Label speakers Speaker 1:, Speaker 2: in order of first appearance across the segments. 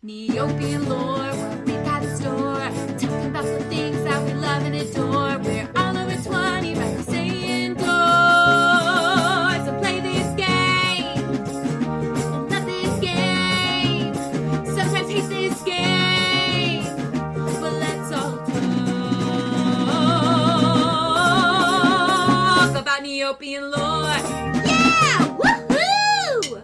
Speaker 1: Neopian lore, what we got in store. Talking about the things that we love and adore. We're all over 20, right? We stay indoors and play this game. And love this game. Sometimes hate this game. But let's all talk about Neopian lore. Yeah! Woohoo!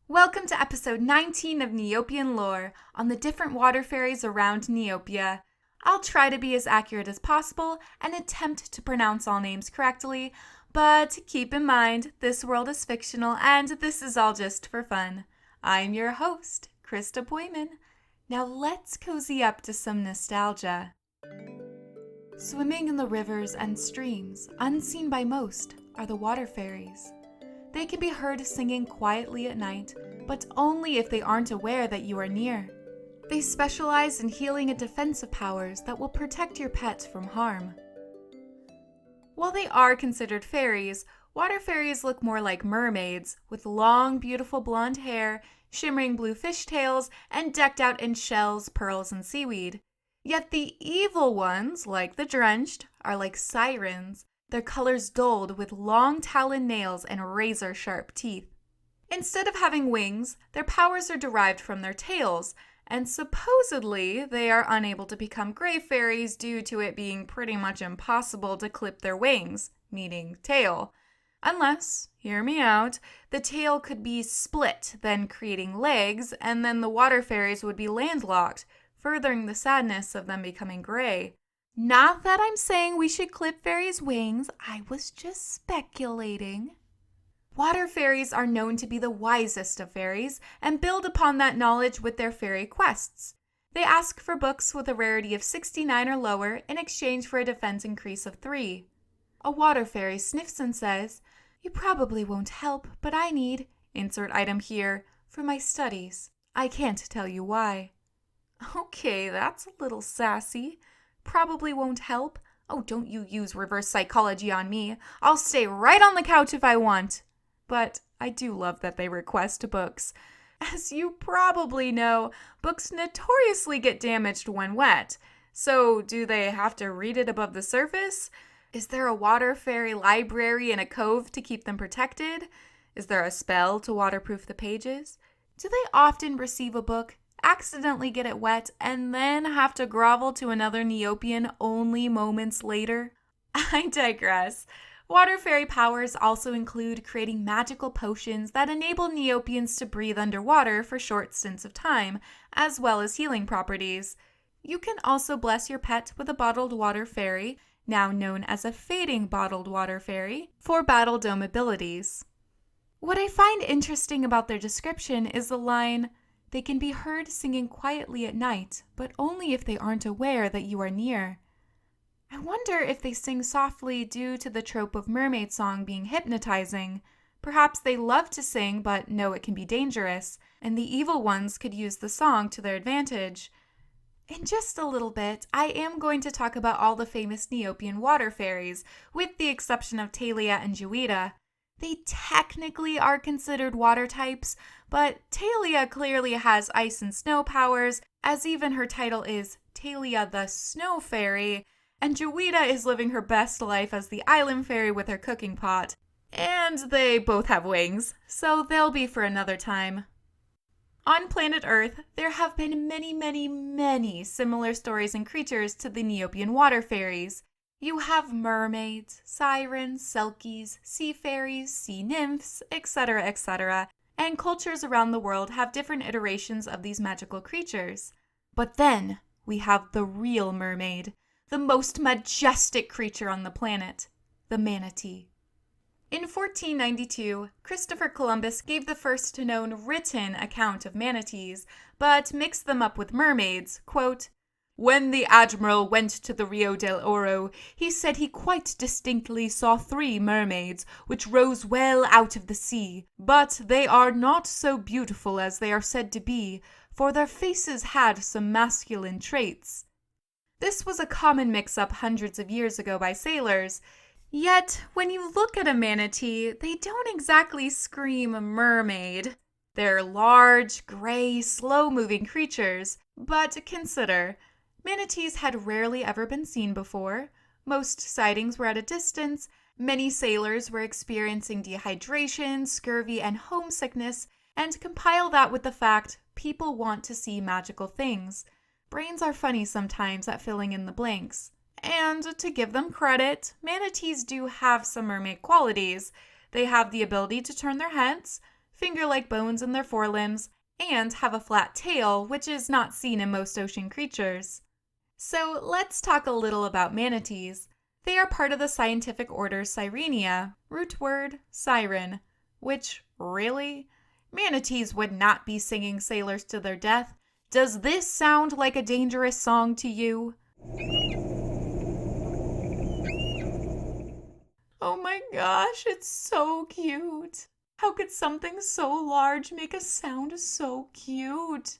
Speaker 2: Welcome to episode 19 of Neopian Lore on the different water fairies around Neopia. I'll try to be as accurate as possible and attempt to pronounce all names correctly, but keep in mind this world is fictional and this is all just for fun. I'm your host, Krista Boyman. Now let's cozy up to some nostalgia. Swimming in the rivers and streams, unseen by most, are the water fairies. They can be heard singing quietly at night, but only if they aren't aware that you are near. They specialize in healing and defensive powers that will protect your pet from harm. While they are considered fairies, water fairies look more like mermaids, with long, beautiful blonde hair, shimmering blue fishtails, and decked out in shells, pearls, and seaweed. Yet the evil ones, like the Drenched, are like sirens, their colors dulled with long talon nails and razor-sharp teeth. Instead of having wings, their powers are derived from their tails, and supposedly they are unable to become gray fairies due to it being pretty much impossible to clip their wings, meaning tail. Unless, hear me out, the tail could be split, then creating legs, and then the water fairies would be landlocked, furthering the sadness of them becoming gray. Not that I'm saying we should clip fairies' wings, I was just speculating. Water fairies are known to be the wisest of fairies and build upon that knowledge with their fairy quests. They ask for books with a rarity of 69 or lower in exchange for a defense increase of 3. A water fairy sniffs and says, "You probably won't help, but I need, insert item here, for my studies. I can't tell you why." Okay, that's a little sassy. Probably won't help. Oh, don't you use reverse psychology on me. I'll stay right on the couch if I want. But I do love that they request books. As you probably know, books notoriously get damaged when wet. So do they have to read it above the surface? Is there a water fairy library in a cove to keep them protected? Is there a spell to waterproof the pages? Do they often receive a book, accidentally get it wet, and then have to grovel to another Neopian only moments later? I digress. Water fairy powers also include creating magical potions that enable Neopians to breathe underwater for short stints of time, as well as healing properties. You can also bless your pet with a bottled water fairy, now known as a fading bottled water fairy, for battle dome abilities. What I find interesting about their description is the line, "They can be heard singing quietly at night, but only if they aren't aware that you are near." I wonder if they sing softly due to the trope of mermaid song being hypnotizing. Perhaps they love to sing but know it can be dangerous, and the evil ones could use the song to their advantage. In just a little bit, I am going to talk about all the famous Neopian water fairies, with the exception of Thalia and Juita. They technically are considered water types, but Thalia clearly has ice and snow powers, as even her title is Thalia the Snow Fairy, and Juita is living her best life as the island fairy with her cooking pot. And they both have wings, so they'll be for another time. On planet Earth, there have been many similar stories and creatures to the Neopian water fairies. You have mermaids, sirens, selkies, sea fairies, sea nymphs, etc., etc., and cultures around the world have different iterations of these magical creatures. But then we have the real mermaid, the most majestic creature on the planet, the manatee. In 1492, Christopher Columbus gave the first known written account of manatees, but mixed them up with mermaids, quote, "When the admiral went to the Rio del Oro, he said he quite distinctly saw 3 mermaids, which rose well out of the sea, but they are not so beautiful as they are said to be, for their faces had some masculine traits." This was a common mix-up hundreds of years ago by sailors. Yet, when you look at a manatee, they don't exactly scream mermaid. They're large, gray, slow-moving creatures, but consider, manatees had rarely ever been seen before. Most sightings were at a distance. Many sailors were experiencing dehydration, scurvy, and homesickness, and compile that with the fact people want to see magical things. Brains are funny sometimes at filling in the blanks. And to give them credit, manatees do have some mermaid qualities. They have the ability to turn their heads, finger-like bones in their forelimbs, and have a flat tail, which is not seen in most ocean creatures. So let's talk a little about manatees. They are part of the scientific order Sirenia, root word siren, which, really? Manatees would not be singing sailors to their death. Does this sound like a dangerous song to you? Oh my gosh, it's so cute. How could something so large make a sound so cute?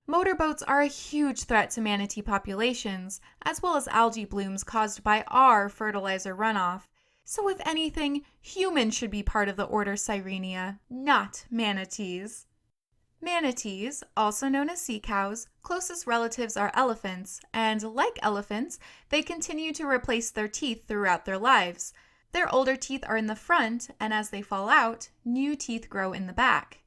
Speaker 2: Motorboats are a huge threat to manatee populations, as well as algae blooms caused by our fertilizer runoff. So if anything, humans should be part of the order Sirenia, not manatees. Manatees, also known as sea cows, closest relatives are elephants, and like elephants, they continue to replace their teeth throughout their lives. Their older teeth are in the front, and as they fall out, new teeth grow in the back.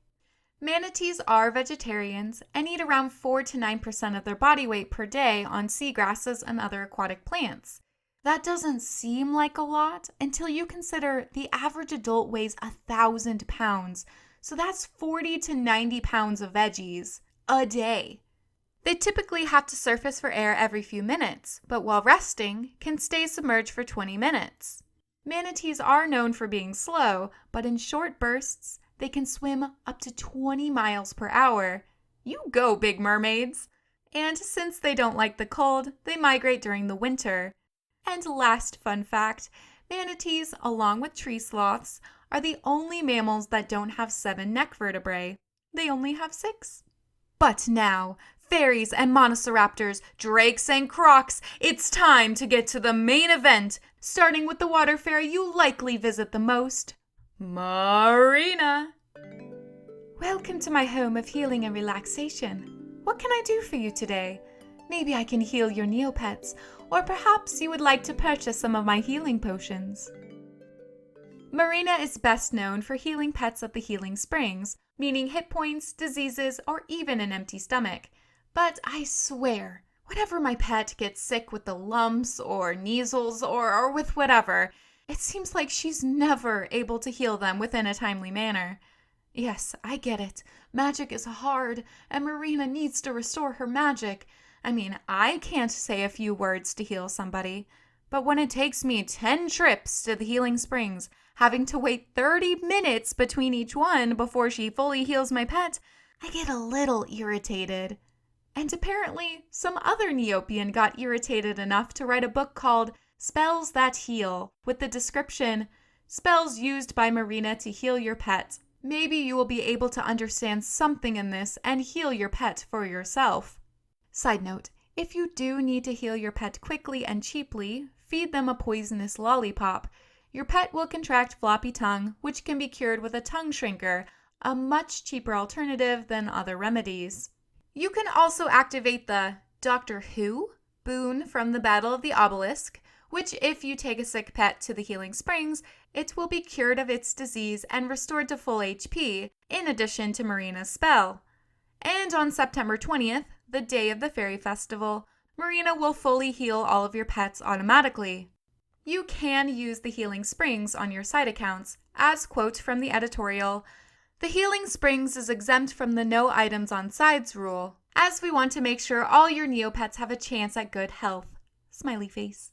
Speaker 2: Manatees are vegetarians and eat around 4 to 9% of their body weight per day on seagrasses and other aquatic plants. That doesn't seem like a lot until you consider the average adult weighs 1,000 pounds, so that's 40 to 90 pounds of veggies a day. They typically have to surface for air every few minutes, but while resting, can stay submerged for 20 minutes. Manatees are known for being slow, but in short bursts, they can swim up to 20 miles per hour. You go, big mermaids! And since they don't like the cold, they migrate during the winter. And last fun fact, manatees, along with tree sloths, are the only mammals that don't have 7 neck vertebrae. They only have 6. But now, fairies and monoceraptors, drakes and crocs, it's time to get to the main event, starting with the water fairy you likely visit the most, Marina. Welcome to my home of healing and relaxation. What can I do for you today? Maybe I can heal your Neopets, or perhaps you would like to purchase some of my healing potions. Marina is best known for healing pets at the healing springs, meaning hit points, diseases, or even an empty stomach. But I swear, whenever my pet gets sick with the lumps or measles or with whatever, it seems like she's never able to heal them within a timely manner. Yes, I get it. Magic is hard, and Marina needs to restore her magic. I mean, I can't say a few words to heal somebody, but when it takes me 10 trips to the healing springs, having to wait 30 minutes between each one before she fully heals my pet, I get a little irritated. And apparently, some other Neopian got irritated enough to write a book called Spells That Heal, with the description, Spells used by Marina to heal your pet. Maybe you will be able to understand something in this and heal your pet for yourself. Side note, if you do need to heal your pet quickly and cheaply, feed them a poisonous lollipop. Your pet will contract floppy tongue, which can be cured with a tongue shrinker, a much cheaper alternative than other remedies. You can also activate the Doctor Who boon from the Battle of the Obelisk, which if you take a sick pet to the healing springs, it will be cured of its disease and restored to full HP, in addition to Marina's spell. And on September 20th, the day of the fairy festival, Marina will fully heal all of your pets automatically. You can use the healing springs on your side accounts, as quote from the editorial, "The healing springs is exempt from the no items on sides rule, as we want to make sure all your Neopets have a chance at good health." Smiley face.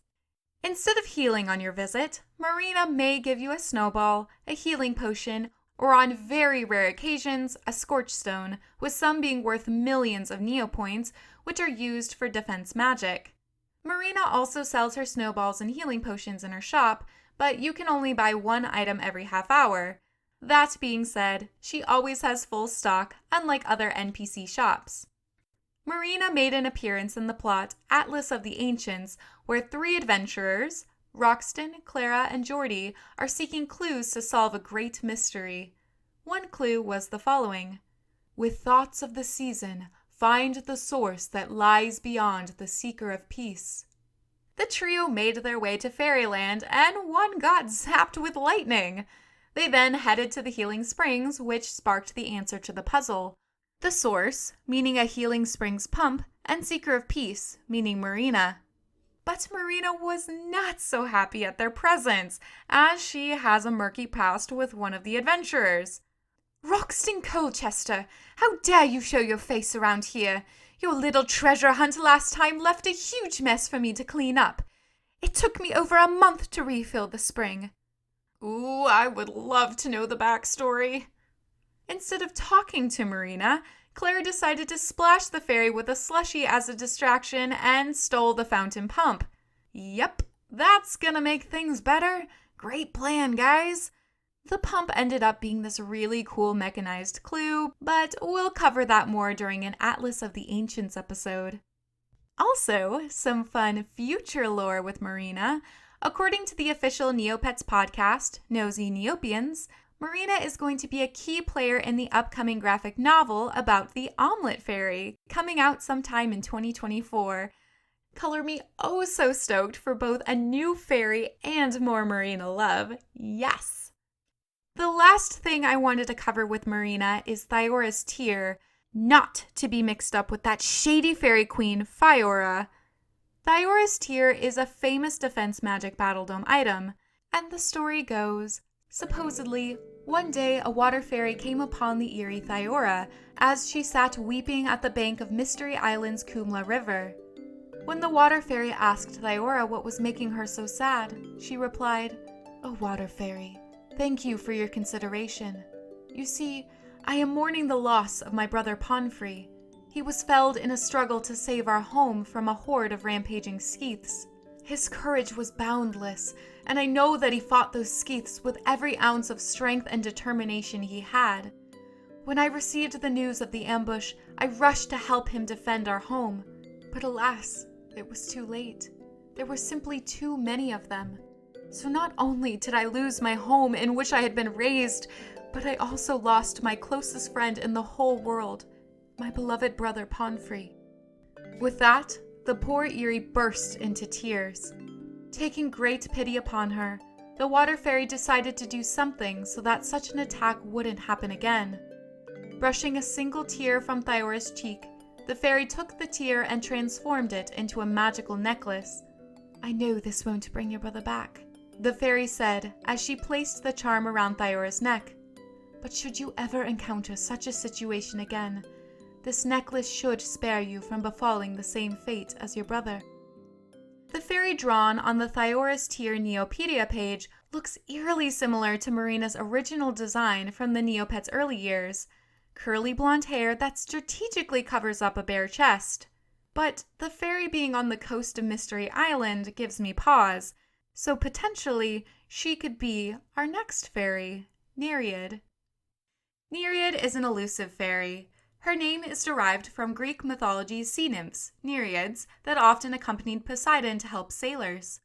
Speaker 2: Instead of healing on your visit, Marina may give you a snowball, a healing potion, or on very rare occasions, a scorch stone, with some being worth millions of Neopoints, which are used for defense magic. Marina also sells her snowballs and healing potions in her shop, but you can only buy one item every half hour. That being said, she always has full stock, unlike other NPC shops. Marina made an appearance in the plot Atlas of the Ancients, where 3 adventurers, Roxton, Clara, and Geordie, are seeking clues to solve a great mystery. One clue was the following: "With thoughts of the season, find the source that lies beyond the seeker of peace." The trio made their way to Fairyland, and one got zapped with lightning. They then headed to the healing springs, which sparked the answer to the puzzle. The source, meaning a healing springs pump, and seeker of peace, meaning Marina. But Marina was not so happy at their presence, as she has a murky past with one of the adventurers. "Roxton Colchester, how dare you show your face around here? Your little treasure hunt last time left a huge mess for me to clean up. It took me over a month to refill the spring." Ooh, I would love to know the backstory. Instead of talking to Marina, Claire decided to splash the fairy with a slushie as a distraction and stole the fountain pump. Yep, that's gonna make things better. Great plan, guys. The pump ended up being this really cool mechanized clue, but we'll cover that more during an Atlas of the Ancients episode. Also, some fun future lore with Marina. According to the official Neopets podcast, Nosy Neopians, Marina is going to be a key player in the upcoming graphic novel about the Omelette Fairy, coming out sometime in 2024. Color me oh so stoked for both a new fairy and more Marina love. Yes! The last thing I wanted to cover with Marina is Thyorus Tyr, not to be mixed up with that shady fairy queen, Fiora. Thyorus Tyr is a famous defense magic battledome item, and the story goes, supposedly, one day a water fairy came upon the eerie Thyora as she sat weeping at the bank of Mystery Island's Kumla River. When the water fairy asked Thyora what was making her so sad, she replied, "O water fairy, thank you for your consideration. You see, I am mourning the loss of my brother Ponfrey. He was felled in a struggle to save our home from a horde of rampaging skeiths. His courage was boundless, and I know that he fought those skeiths with every ounce of strength and determination he had. When I received the news of the ambush, I rushed to help him defend our home. But alas, it was too late. There were simply too many of them. So not only did I lose my home in which I had been raised, but I also lost my closest friend in the whole world, my beloved brother Ponfrey." With that, the poor Eerie burst into tears. Taking great pity upon her, the water fairy decided to do something so that such an attack wouldn't happen again. Brushing a single tear from Thyorus' cheek, the fairy took the tear and transformed it into a magical necklace. "I know this won't bring your brother back," the fairy said as she placed the charm around Thyorus' neck. "But should you ever encounter such a situation again, this necklace should spare you from befalling the same fate as your brother." The fairy drawn on the Thyorus Tyr Neopedia page looks eerily similar to Marina's original design from the Neopets' early years. Curly blonde hair that strategically covers up a bare chest. But the fairy being on the coast of Mystery Island gives me pause, so potentially she could be our next fairy, Nereid. Nereid is an elusive fairy. Her name is derived from Greek mythology's sea nymphs, Nereids, that often accompanied Poseidon to help sailors.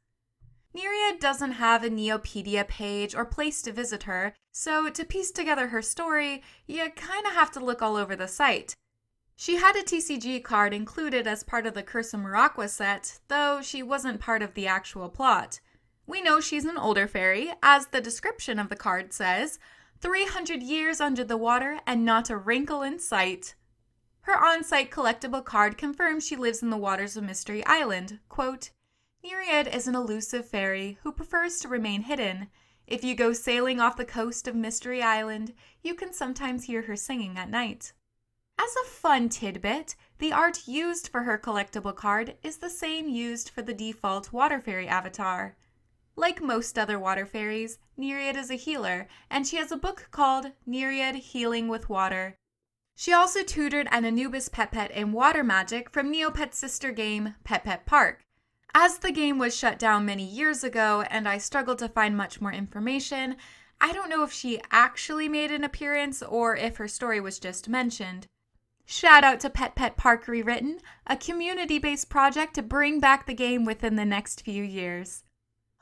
Speaker 2: Nereid doesn't have a Neopedia page or place to visit her, so to piece together her story, you kinda have to look all over the site. She had a TCG card included as part of the Curse of Morocco set, though she wasn't part of the actual plot. We know she's an older fairy, as the description of the card says, 300 years under the water and not a wrinkle in sight. Her on-site collectible card confirms she lives in the waters of Mystery Island. Quote, "Myriad is an elusive fairy who prefers to remain hidden. If you go sailing off the coast of Mystery Island, you can sometimes hear her singing at night." As a fun tidbit, the art used for her collectible card is the same used for the default water fairy avatar. Like most other water fairies, Nereid is a healer, and she has a book called Nereid Healing with Water. She also tutored an Anubis Pet in water magic from Neopet's sister game, Pet Park. As the game was shut down many years ago and I struggled to find much more information, I don't know if she actually made an appearance or if her story was just mentioned. Shout out to Pet Park Rewritten, a community-based project to bring back the game within the next few years.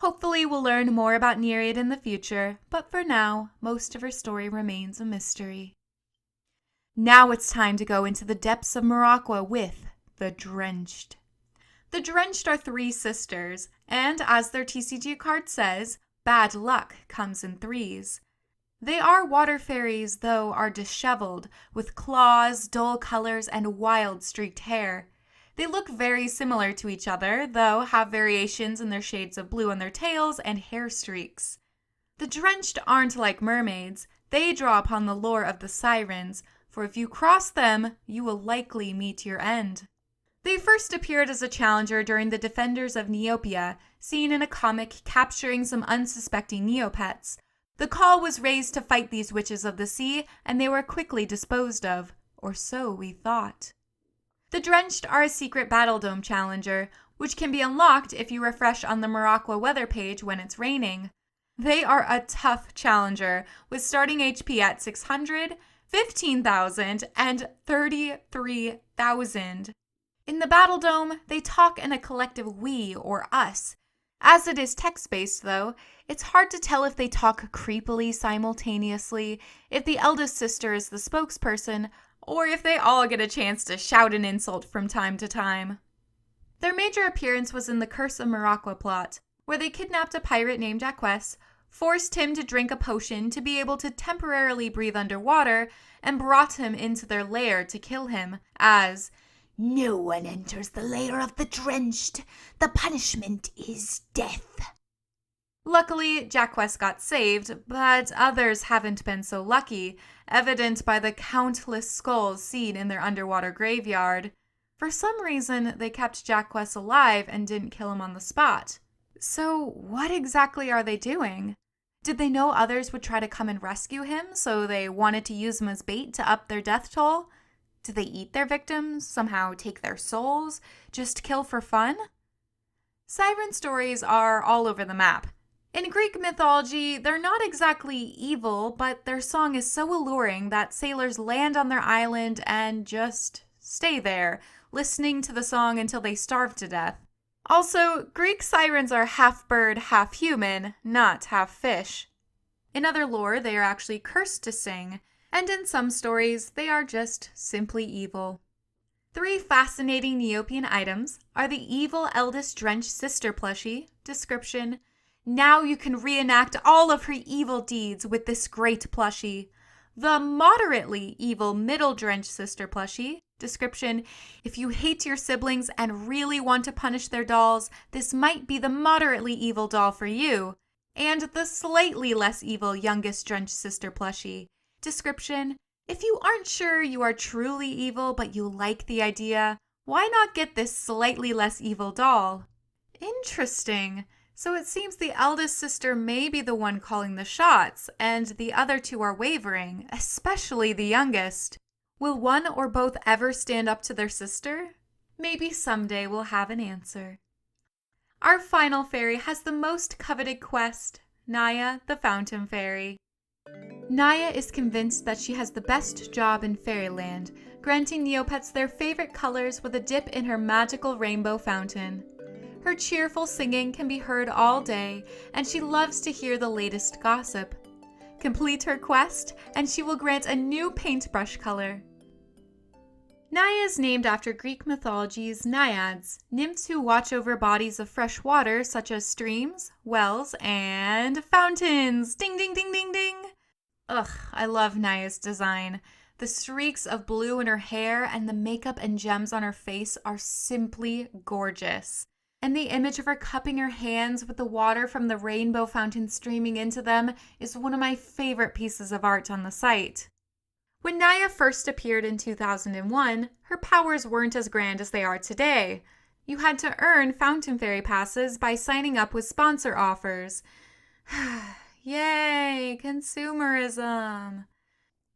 Speaker 2: Hopefully we'll learn more about Nereid in the future, but for now, most of her story remains a mystery. Now it's time to go into the depths of Morocco with the Drenched. The Drenched are 3 sisters, and as their TCG card says, bad luck comes in 3s. They are water fairies, though are disheveled, with claws, dull colors, and wild streaked hair. They look very similar to each other, though have variations in their shades of blue on their tails and hair streaks. The Drenched aren't like mermaids. They draw upon the lore of the sirens, for if you cross them, you will likely meet your end. They first appeared as a challenger during the Defenders of Neopia, seen in a comic capturing some unsuspecting Neopets. The call was raised to fight these witches of the sea, and they were quickly disposed of, or so we thought. The Drenched are a secret Battle Dome challenger, which can be unlocked if you refresh on the Morocco weather page when it's raining. They are a tough challenger, with starting HP at 600, 15,000, and 33,000. In the Battle Dome, they talk in a collective we or us. As it is text-based, though, it's hard to tell if they talk creepily simultaneously, if the eldest sister is the spokesperson, or if they all get a chance to shout an insult from time to time. Their major appearance was in the Curse of Morocco plot, where they kidnapped a pirate named Jacques, forced him to drink a potion to be able to temporarily breathe underwater, and brought him into their lair to kill him, as "No one enters the lair of the Drenched. The punishment is death." Luckily, Jacques got saved, but others haven't been so lucky, evident by the countless skulls seen in their underwater graveyard. For some reason, they kept Jacques alive and didn't kill him on the spot. So what exactly are they doing? Did they know others would try to come and rescue him, so they wanted to use him as bait to up their death toll? Did they eat their victims, somehow take their souls, just kill for fun? Siren stories are all over the map. In Greek mythology, they're not exactly evil, but their song is so alluring that sailors land on their island and just stay there, listening to the song until they starve to death. Also, Greek sirens are half bird, half human, not half fish. In other lore, they are actually cursed to sing, and in some stories, they are just simply evil. 3 fascinating Neopian items are the evil eldest Drenched sister plushie, description, "Now you can reenact all of her evil deeds with this great plushie." The moderately evil middle Drenched sister plushie, description, "If you hate your siblings and really want to punish their dolls, this might be the moderately evil doll for you." And the slightly less evil youngest Drenched sister plushie, description, "If you aren't sure you are truly evil but you like the idea, why not get this slightly less evil doll?" Interesting. So it seems the eldest sister may be the one calling the shots, and the other 2 are wavering, especially the youngest. Will one or both ever stand up to their sister? Maybe someday we'll have an answer. Our final fairy has the most coveted quest, Naya, the Fountain Fairy. Naya is convinced that she has the best job in fairyland, granting Neopets their favorite colors with a dip in her magical rainbow fountain. Her cheerful singing can be heard all day, and she loves to hear the latest gossip. Complete her quest, and she will grant a new paintbrush color. Naya is named after Greek mythology's Naiads, nymphs who watch over bodies of fresh water such as streams, wells, and fountains. Ding, ding, ding, ding, ding. Ugh, I love Naya's design. The streaks of blue in her hair and the makeup and gems on her face are simply gorgeous. And the image of her cupping her hands with the water from the rainbow fountain streaming into them is one of my favorite pieces of art on the site. When Naya first appeared in 2001, her powers weren't as grand as they are today. You had to earn Fountain Fairy passes by signing up with sponsor offers. Yay, consumerism!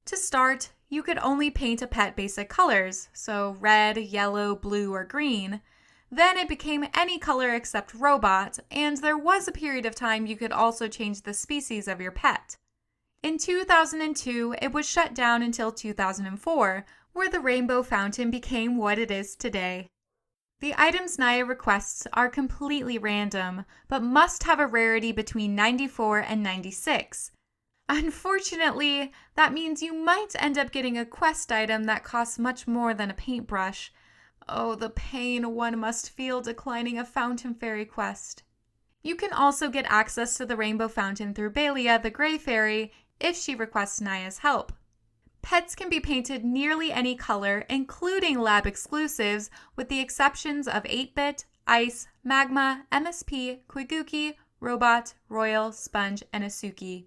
Speaker 2: To start, you could only paint a pet basic colors, so red, yellow, blue, or green. Then it became any color except robot, and there was a period of time you could also change the species of your pet. In 2002, it was shut down until 2004, where the rainbow fountain became what it is today. The items Naya requests are completely random, but must have a rarity between 94 and 96. Unfortunately, that means you might end up getting a quest item that costs much more than a paintbrush. Oh, the pain one must feel declining a Fountain Fairy quest. You can also get access to the Rainbow Fountain through Balia, the Grey Fairy, if she requests Naya's help. Pets can be painted nearly any color, including lab exclusives, with the exceptions of 8-bit, Ice, Magma, MSP, Quiguki, Robot, Royal, Sponge, and Asuki.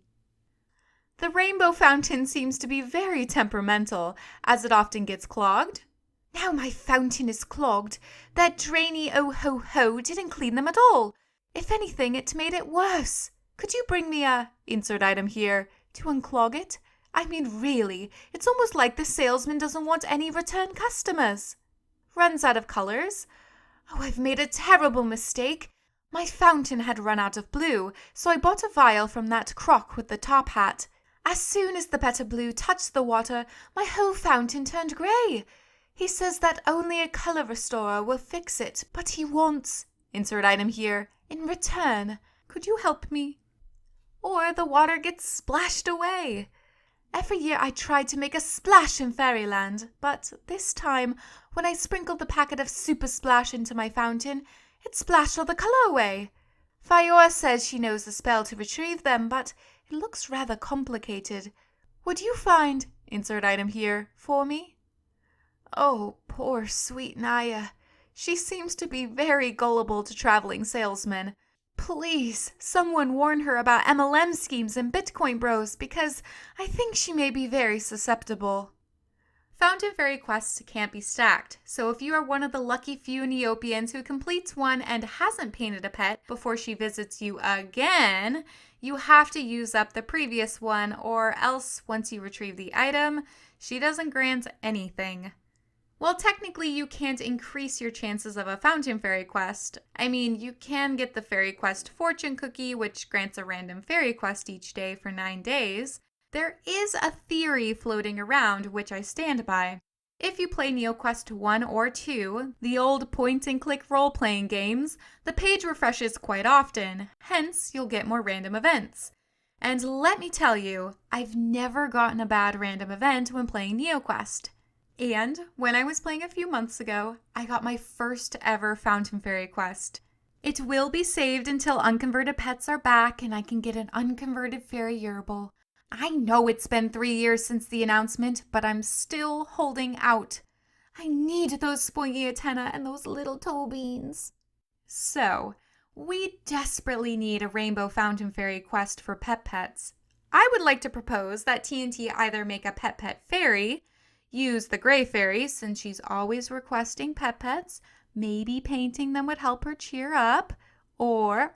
Speaker 2: The Rainbow Fountain seems to be very temperamental, as it often gets clogged. Now my fountain is clogged. That drainy oh-ho-ho didn't clean them at all. If anything, it made it worse. Could you bring me a insert item here to unclog it? I mean, really, it's almost like the salesman doesn't want any return customers. Runs out of colors. Oh, I've made a terrible mistake. My fountain had run out of blue, so I bought a vial from that croc with the top hat. As soon as the better blue touched the water, my whole fountain turned grey. He says that only a color restorer will fix it, but he wants, insert item here, in return. Could you help me? Or the water gets splashed away. Every year I tried to make a splash in Fairyland, but this time, when I sprinkled the packet of Super Splash into my fountain, it splashed all the color away. Thyorus says she knows the spell to retrieve them, but it looks rather complicated. Would you find, insert item here, for me? Oh, poor sweet Naya. She seems to be very gullible to traveling salesmen. Please, someone warn her about MLM schemes and Bitcoin bros, because I think she may be very susceptible. Fountain Fairy quests can't be stacked, so if you are one of the lucky few Neopians who completes one and hasn't painted a pet before she visits you again, you have to use up the previous one, or else once you retrieve the item, she doesn't grant anything. Well, technically, you can't increase your chances of a Fountain Fairy quest. I mean, you can get the Fairy Quest Fortune Cookie, which grants a random Fairy Quest each day for 9 days. There is a theory floating around, which I stand by. If you play NeoQuest 1 or 2, the old point-and-click role-playing games, the page refreshes quite often, hence you'll get more random events. And let me tell you, I've never gotten a bad random event when playing NeoQuest. And when I was playing a few months ago, I got my first ever Fountain Fairy quest. It will be saved until unconverted pets are back and I can get an unconverted fairy yerbil. I know it's been 3 years since the announcement, but I'm still holding out. I need those spoingy antennae and those little toe beans. So, we desperately need a Rainbow Fountain Fairy quest for pets. I would like to propose that TNT either make a pet fairy, use the Grey Fairy since she's always requesting pets, maybe painting them would help her cheer up, or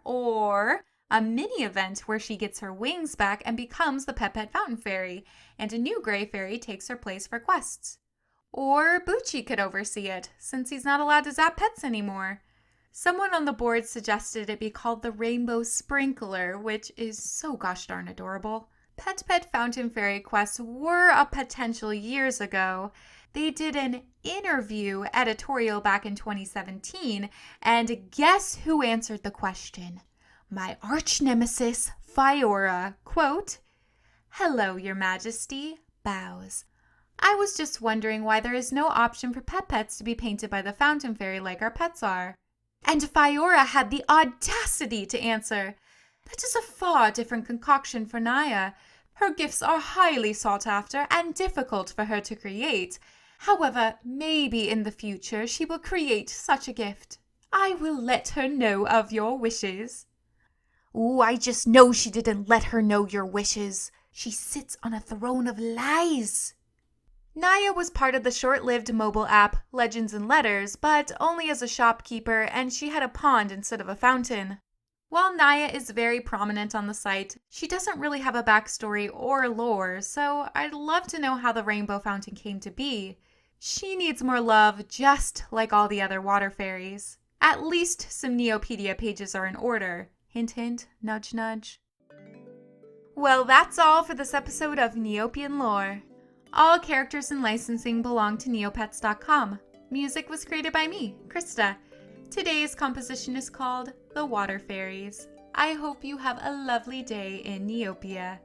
Speaker 2: a mini event where she gets her wings back and becomes the Pet Fountain Fairy, and a new Grey Fairy takes her place for quests. Or Bucci could oversee it, since he's not allowed to zap pets anymore. Someone on the board suggested it be called the Rainbow Sprinkler, which is so gosh darn adorable. Pet Fountain Fairy quests were a potential years ago. They did an interview editorial back in 2017, and guess who answered the question? My arch nemesis, Thyorus, quote, "Hello, Your Majesty," bows. I was just wondering why there is no option for pets to be painted by the Fountain Fairy like our pets are. And Thyorus had the audacity to answer, "That is a far different concoction for Naya. Her gifts are highly sought after and difficult for her to create. However, maybe in the future she will create such a gift. I will let her know of your wishes." Ooh, I just know she didn't let her know your wishes. She sits on a throne of lies. Naya was part of the short-lived mobile app Legends and Letters, but only as a shopkeeper, and she had a pond instead of a fountain. While Naya is very prominent on the site, she doesn't really have a backstory or lore, so I'd love to know how the Rainbow Fountain came to be. She needs more love, just like all the other water fairies. At least some Neopedia pages are in order. Hint, hint, nudge, nudge. Well, that's all for this episode of Neopian Lore. All characters and licensing belong to Neopets.com. Music was created by me, Krista. Today's composition is called The Water Fairies. I hope you have a lovely day in Neopia.